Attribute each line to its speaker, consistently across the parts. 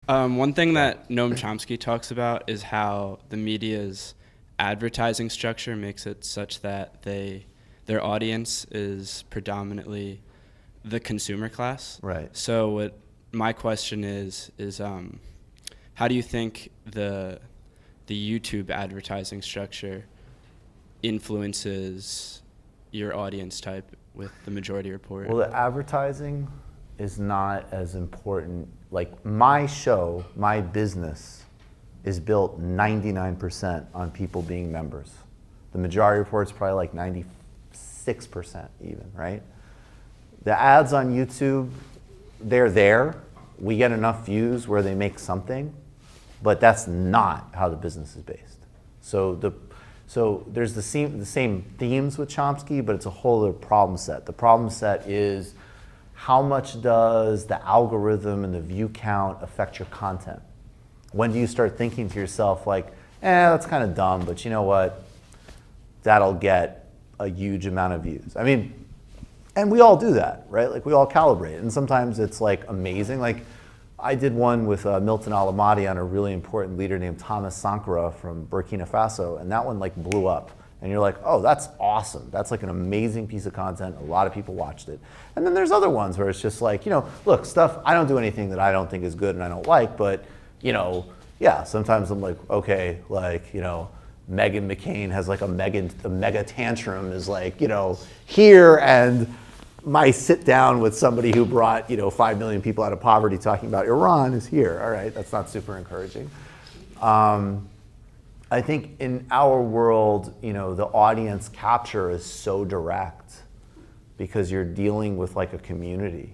Speaker 1: One thing that Noam Chomsky talks about is how the media's advertising structure makes it such that their audience is predominantly the consumer class.
Speaker 2: Right.
Speaker 1: So what my question is how do you think the YouTube advertising structure influences your audience type with the Majority Report?
Speaker 2: Well, the advertising is not as important. Like my show, my business is built 99% on people being members. The Majority Report's probably like 96% even, right? The ads on YouTube, they're there. We get enough views where they make something, but that's not how the business is based. So there's the same themes with Chomsky, but it's a whole other problem set. The problem set is how much does the algorithm and the view count affect your content? When do you start thinking to yourself like, that's kind of dumb, but you know what? That'll get a huge amount of views. I mean, and we all do that, right? Like we all calibrate, and sometimes it's like amazing. Like I did one with Milton Alamati on a really important leader named Thomas Sankara from Burkina Faso, and that one like blew up. And you're like, oh, that's awesome. That's like an amazing piece of content. A lot of people watched it. And then there's other ones where it's just like, look, stuff, I don't do anything that I don't think is good and I don't like, but, yeah, sometimes I'm like, okay, like, Meghan McCain has like a mega tantrum is like, here, and my sit down with somebody who brought, 5 million people out of poverty talking about Iran is here. All right, that's not super encouraging. I think in our world, the audience capture is so direct because you're dealing with like a community,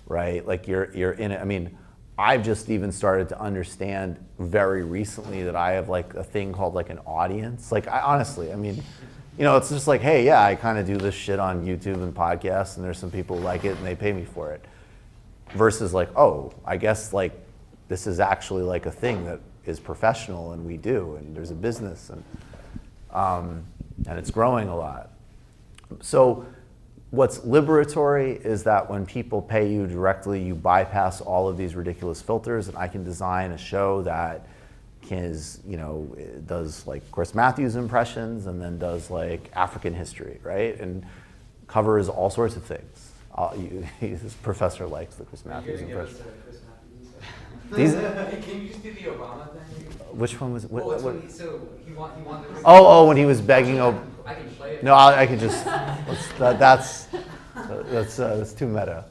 Speaker 2: right? Like you're in it. I mean, I've just even started to understand very recently that I have like a thing called like an audience. Like honestly, I mean, it's just like, hey, yeah, I kind of do this shit on YouTube and podcasts and there's some people who like it and they pay me for it. Versus like, oh, I guess like this is actually like a thing that is professional and we do, and there's a business and it's growing a lot. So what's liberatory is that when people pay you directly, you bypass all of these ridiculous filters, and I can design a show that does like Chris Matthews impressions and then does like African history, right? And covers all sorts of things. This professor likes the Chris Matthews impression. These,
Speaker 3: can you just do the Obama thing?
Speaker 2: Which one was?
Speaker 3: He wanted.
Speaker 2: When he was begging.
Speaker 3: I can play it.
Speaker 2: No, I can just. That's too meta.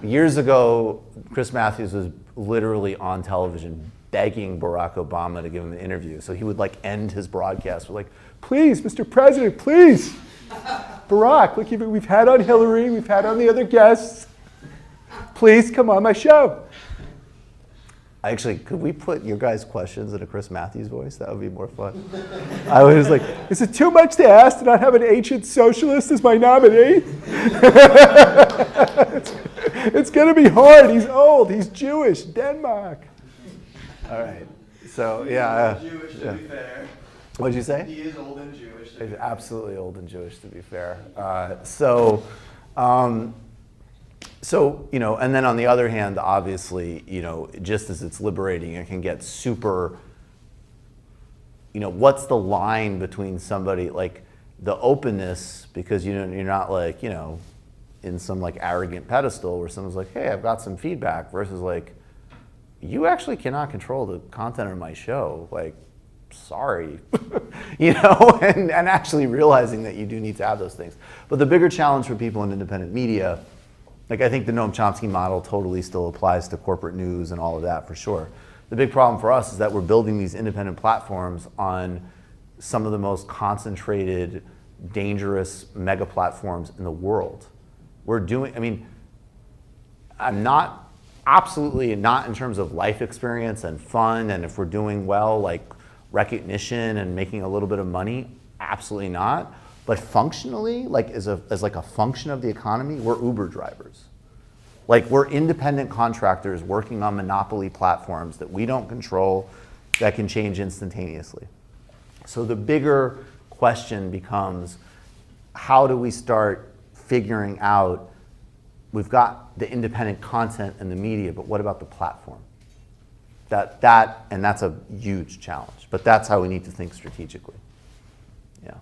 Speaker 2: Years ago, Chris Matthews was literally on television begging Barack Obama to give him an interview. So he would like end his broadcast with like, "Please, Mr. President, please, Barack, look, we've had on Hillary, we've had on the other guests. Please come on my show." Actually, could we put your guys' questions in a Chris Matthews voice? That would be more fun. I was like, is it too much to ask to not have an ancient socialist as my nominee? It's going to be hard. He's old. He's Jewish. Denmark. All right. So, yeah.
Speaker 4: Jewish, to be fair.
Speaker 2: What'd you say?
Speaker 4: He is old and Jewish.
Speaker 2: He's absolutely old and Jewish, to be fair. And then on the other hand, obviously, just as it's liberating, it can get super, what's the line between somebody, like the openness, because you're not like, in some like arrogant pedestal where someone's like, hey, I've got some feedback, versus like, you actually cannot control the content of my show. Like, sorry, and actually realizing that you do need to have those things. But the bigger challenge for people in independent media, like I think the Noam Chomsky model totally still applies to corporate news and all of that for sure. The big problem for us is that we're building these independent platforms on some of the most concentrated, dangerous mega platforms in the world. I'm not, absolutely not in terms of life experience and fun, and if we're doing well, like recognition and making a little bit of money, absolutely not. But functionally, like as like a function of the economy, we're Uber drivers. Like we're independent contractors working on monopoly platforms that we don't control, that can change instantaneously. So the bigger question becomes, how do we start figuring out, we've got the independent content and the media, but what about the platform? And that's a huge challenge. But that's how we need to think strategically. Yeah.